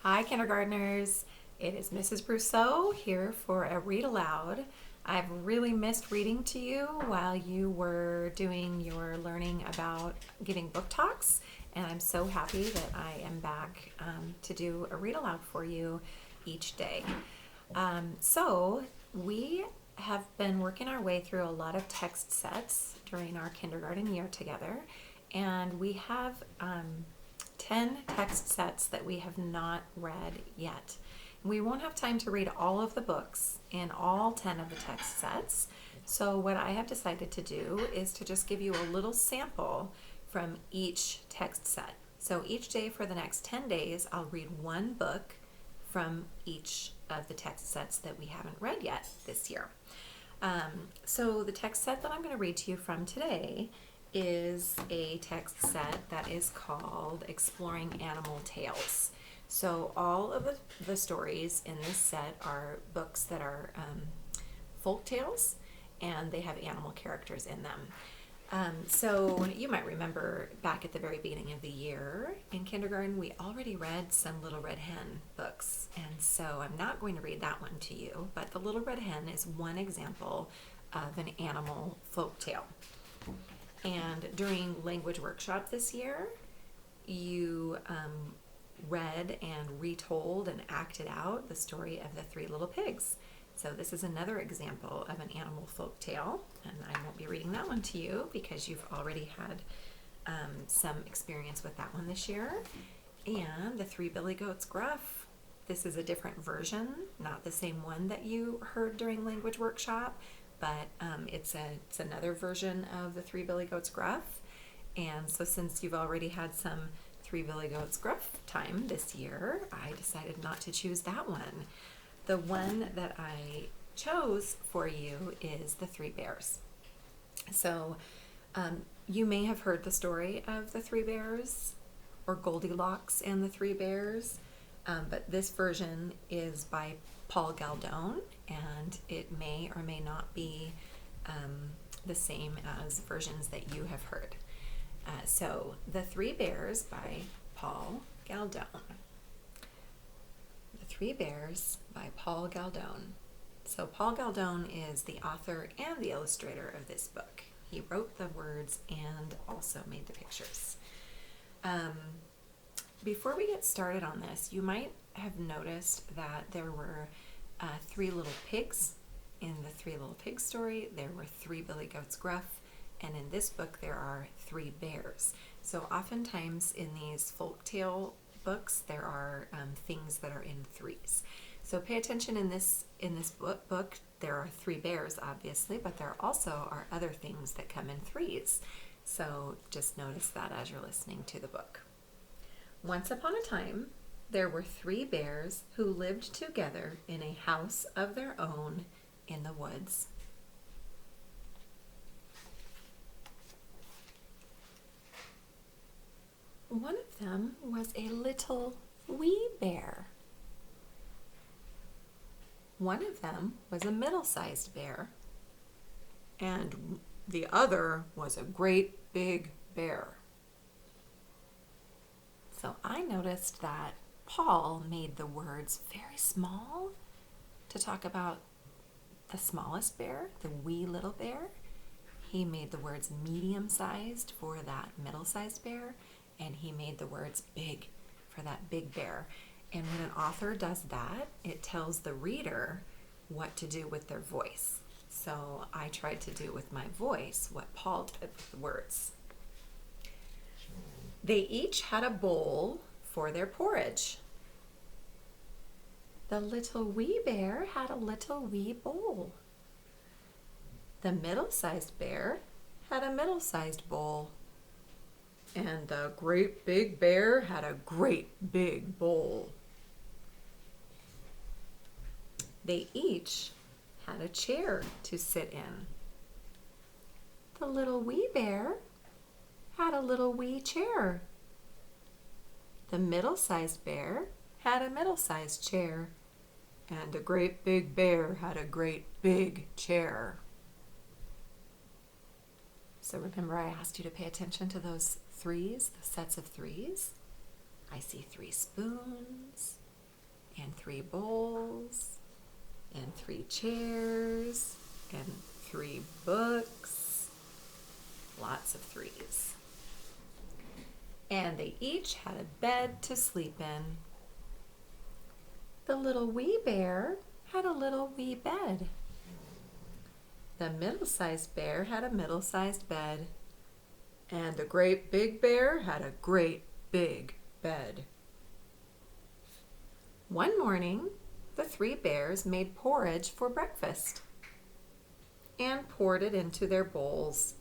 Hi, kindergartners. It is Mrs. Brousseau here for a read aloud. I've really missed reading to you while you were doing your learning about giving book talks, and I'm so happy that I am back to do a read aloud for you each day. So, we have been working our way through a lot of text sets during our kindergarten year together, and we have 10 text sets that we have not read yet. We won't have time to read all of the books in all 10 of the text sets. So, what I have decided to do is to just give you a little sample from each text set. So, each day for the next 10 days, I'll read one book from each of the text sets that we haven't read yet this year. So, the text set that I'm going to read to you from today is a text set that is called Exploring Animal Tales. So all of the stories in this set are books that are folk tales, and they have animal characters in them. So you might remember back at the very beginning of the year in kindergarten, we already read some Little Red Hen books. And so I'm not going to read that one to you, but the Little Red Hen is one example of an animal folk tale. And during language workshop this year, you read and retold and acted out the story of the Three Little Pigs. So this is another example of an animal folk tale, and I won't be reading that one to you because you've already had some experience with that one this year. And the Three Billy Goats Gruff. This is a different version, not the same one that you heard during language workshop, but it's another version of the Three Billy Goats Gruff. And so since you've already had some Three Billy Goats Gruff time this year, I decided not to choose that one. The one that I chose for you is the Three Bears. So you may have heard the story of the Three Bears or Goldilocks and the Three Bears, but this version is by Paul Galdone, and it may or may not be the same as versions that you have heard. So, The Three Bears by Paul Galdone. The Three Bears by Paul Galdone. So, Paul Galdone is the author and the illustrator of this book. He wrote the words and also made the pictures. Before we get started on this, you might have noticed that there were three little pigs. In the Three Little Pigs story, there were three Billy Goats Gruff, and in this book there are three bears. So oftentimes in these folktale books there are things that are in threes. So pay attention in this book. There are three bears, obviously, but there also are other things that come in threes. So just notice that as you're listening to the book. Once upon a time, there were three bears who lived together in a house of their own in the woods. One of them was a little wee bear. One of them was a middle-sized bear. And the other was a great big bear. So I noticed that Paul made the words very small to talk about the smallest bear, the wee little bear. He made the words medium-sized for that middle-sized bear, and he made the words big for that big bear. And when an author does that, it tells the reader what to do with their voice. So I tried to do with my voice what Paul did with the words. They each had a bowl for their porridge. The little wee bear had a little wee bowl. The middle-sized bear had a middle-sized bowl. And the great big bear had a great big bowl. They each had a chair to sit in. The little wee bear had a little wee chair. The middle-sized bear had a middle-sized chair. And a great big bear had a great big chair. So remember I asked you to pay attention to those threes, the sets of threes? I see 3 spoons, and 3 bowls, and 3 chairs, and 3 books. Lots of threes. And they each had a bed to sleep in. The little wee bear had a little wee bed. The middle-sized bear had a middle-sized bed. And the great big bear had a great big bed. One morning, the 3 bears made porridge for breakfast and poured it into their bowls,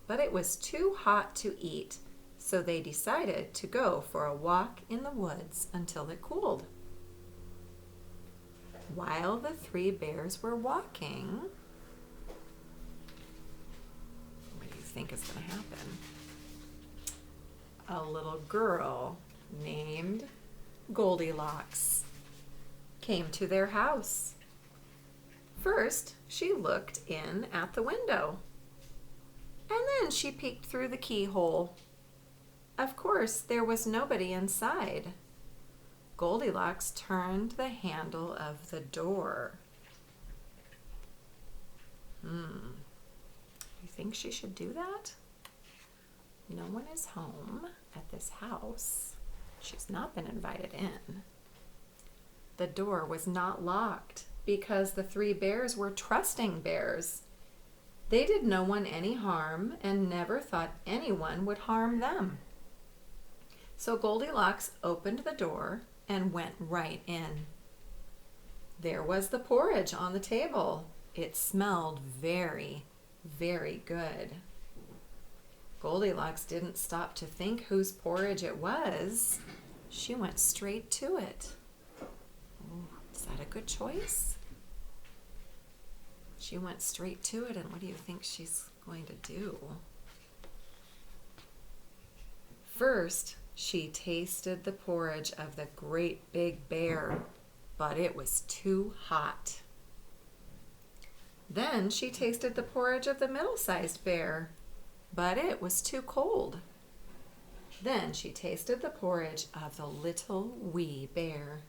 but it was too hot to eat, so they decided to go for a walk in the woods until it cooled. While the 3 bears were walking, what do you think is going to happen? A little girl named Goldilocks came to their house. First, she looked in at the window, and then she peeked through the keyhole. Of course, there was nobody inside. Goldilocks turned the handle of the door. You think she should do that? No one is home at this house. She's not been invited in. The door was not locked because the 3 bears were trusting bears. They did no one any harm and never thought anyone would harm them. So Goldilocks opened the door and went right in. There was the porridge on the table. It smelled very, very good. Goldilocks didn't stop to think whose porridge it was. She went straight to it. Ooh, is that a good choice? She went straight to it, and what do you think she's going to do? First, she tasted the porridge of the great big bear, but it was too hot. Then she tasted the porridge of the middle-sized bear, but it was too cold. Then she tasted the porridge of the little wee bear.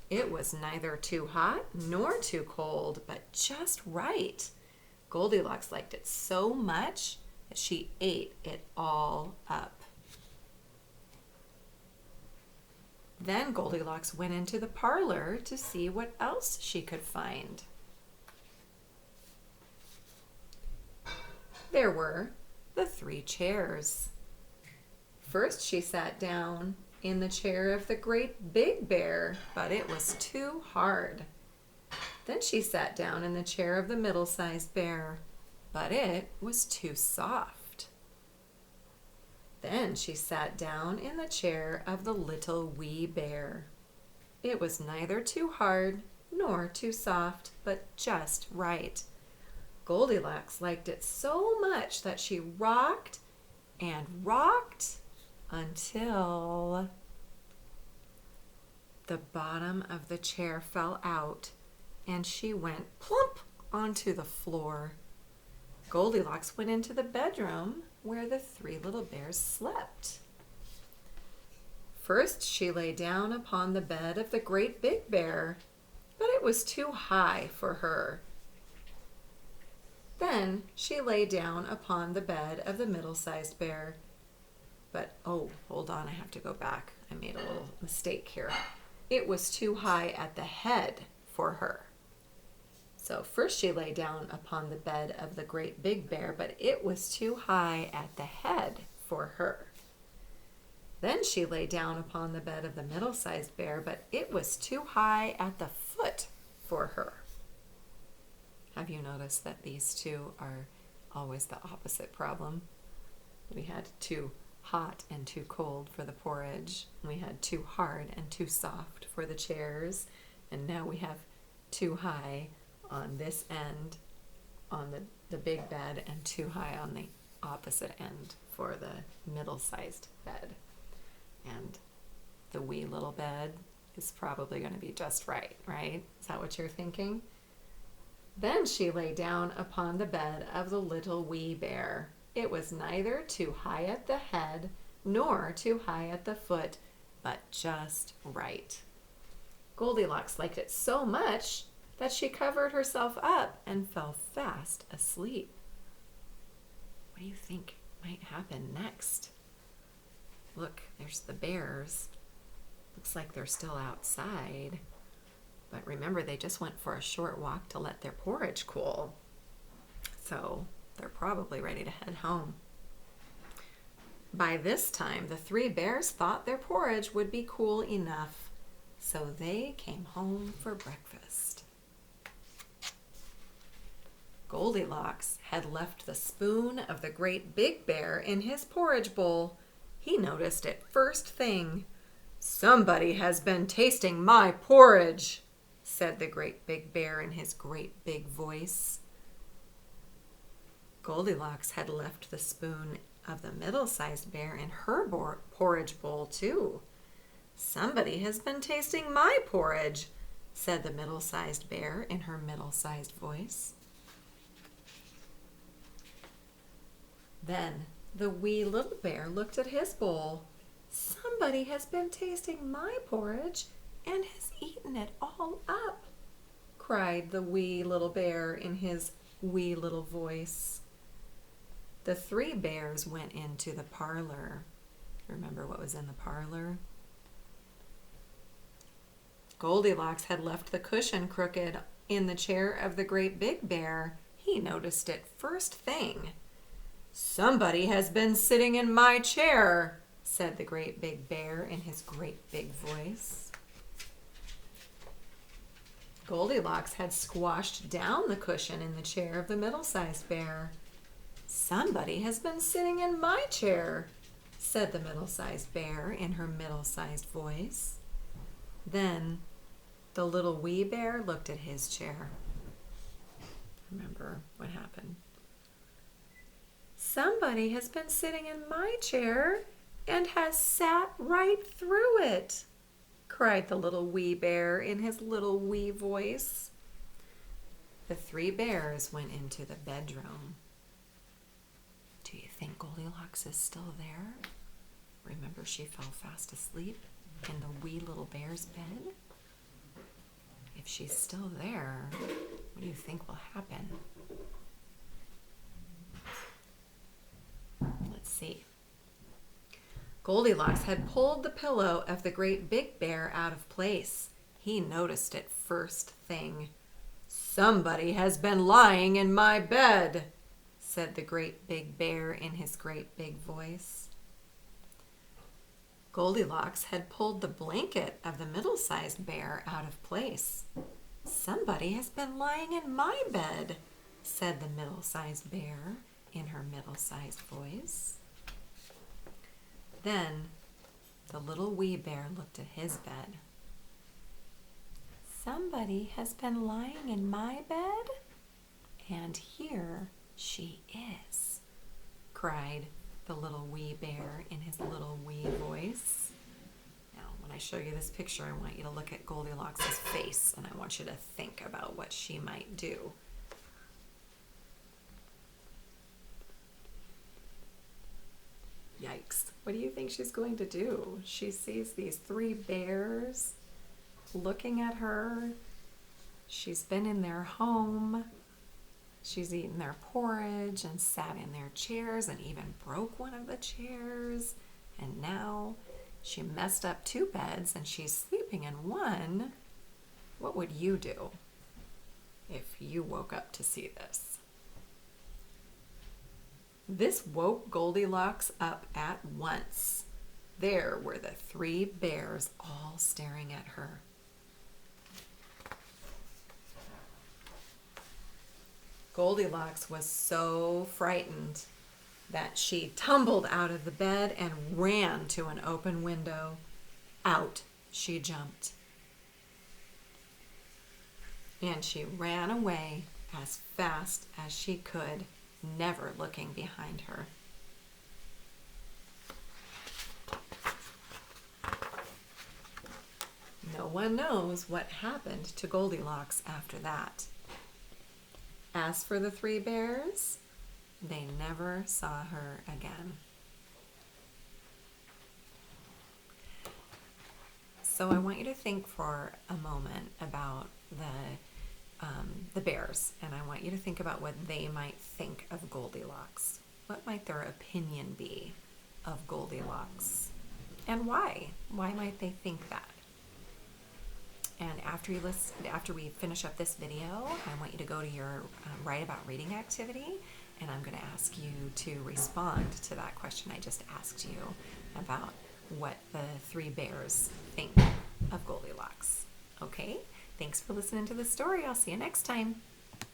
It was neither too hot nor too cold, but just right. Goldilocks liked it so much that she ate it all up. Then Goldilocks went into the parlor to see what else she could find. There were the 3 chairs. First she sat down in the chair of the great big bear, but it was too hard. Then she sat down in the chair of the middle-sized bear, but it was too soft. Then she sat down in the chair of the little wee bear. It was neither too hard nor too soft, but just right. Goldilocks liked it so much that she rocked and rocked until the bottom of the chair fell out and she went plump onto the floor. Goldilocks went into the bedroom where the 3 little bears slept. First, she lay down upon the bed of the great big bear, but it was too high for her. Then she lay down upon the bed of the middle-sized bear. But, oh, hold on, I have to go back. I made a little mistake here. It was too high at the head for her. So first she lay down upon the bed of the great big bear, but it was too high at the head for her. Then she lay down upon the bed of the middle-sized bear, but it was too high at the foot for her. Have you noticed that these 2 are always the opposite problem? We had too hot and too cold for the porridge. We had too hard and too soft for the chairs. And now we have too high on this end on the big bed and too high on the opposite end for the middle-sized bed. And the wee little bed is probably going to be just right, right? Is that what you're thinking? Then she lay down upon the bed of the little wee bear. It was neither too high at the head nor too high at the foot, but just right. Goldilocks liked it so much that she covered herself up and fell fast asleep. What do you think might happen next? Look, there's the bears. Looks like they're still outside. But remember, they just went for a short walk to let their porridge cool. So they're probably ready to head home. By this time, the three bears thought their porridge would be cool enough, so they came home for breakfast. Goldilocks had left the spoon of the great big bear in his porridge bowl. He noticed it first thing. "Somebody has been tasting my porridge," said the great big bear in his great big voice. Goldilocks had left the spoon of the middle-sized bear in her porridge bowl too. "Somebody has been tasting my porridge," said the middle-sized bear in her middle-sized voice. Then the wee little bear looked at his bowl. "Somebody has been tasting my porridge and has eaten it all up," cried the wee little bear in his wee little voice. The three bears went into the parlor. Remember what was in the parlor? Goldilocks had left the cushion crooked in the chair of the great big bear. He noticed it first thing. "Somebody has been sitting in my chair," said the great big bear in his great big voice. Goldilocks had squashed down the cushion in the chair of the middle-sized bear. "Somebody has been sitting in my chair," said the middle-sized bear in her middle-sized voice. Then the little wee bear looked at his chair. Remember what happened? "Somebody has been sitting in my chair and has sat right through it," cried the little wee bear in his little wee voice. The three bears went into the bedroom. Do you think Goldilocks is still there? Remember, she fell fast asleep in the wee little bear's bed? If she's still there, what do you think will happen? Let's see. Goldilocks had pulled the pillow of the great big bear out of place. He noticed it first thing. "Somebody has been lying in my bed," said the great big bear in his great big voice. Goldilocks had pulled the blanket of the middle-sized bear out of place. "Somebody has been lying in my bed," said the middle-sized bear in her middle-sized voice. Then the little wee bear looked at his bed. "Somebody has been lying in my bed, and here she is," cried the little wee bear in his little wee voice. Now, when I show you this picture, I want you to look at Goldilocks' face, and I want you to think about what she might do. Yikes. What do you think she's going to do? She sees these three bears looking at her. She's been in their home. She's eaten their porridge and sat in their chairs and even broke one of the chairs. And now she messed up two beds and she's sleeping in one. What would you do if you woke up to see this? This woke Goldilocks up at once. There were the three bears all staring at her. Goldilocks was so frightened that she tumbled out of the bed and ran to an open window. Out she jumped. And she ran away as fast as she could, never looking behind her. No one knows what happened to Goldilocks after that. As for the three bears, they never saw her again. So I want you to think for a moment about the bears, and I want you to think about what they might think of Goldilocks. What might their opinion be of Goldilocks, and why? Why might they think that? And after we finish up this video, I want you to go to your Write About Reading activity, and I'm going to ask you to respond to that question I just asked you about what the three bears think of Goldilocks. Okay? Thanks for listening to the story. I'll see you next time.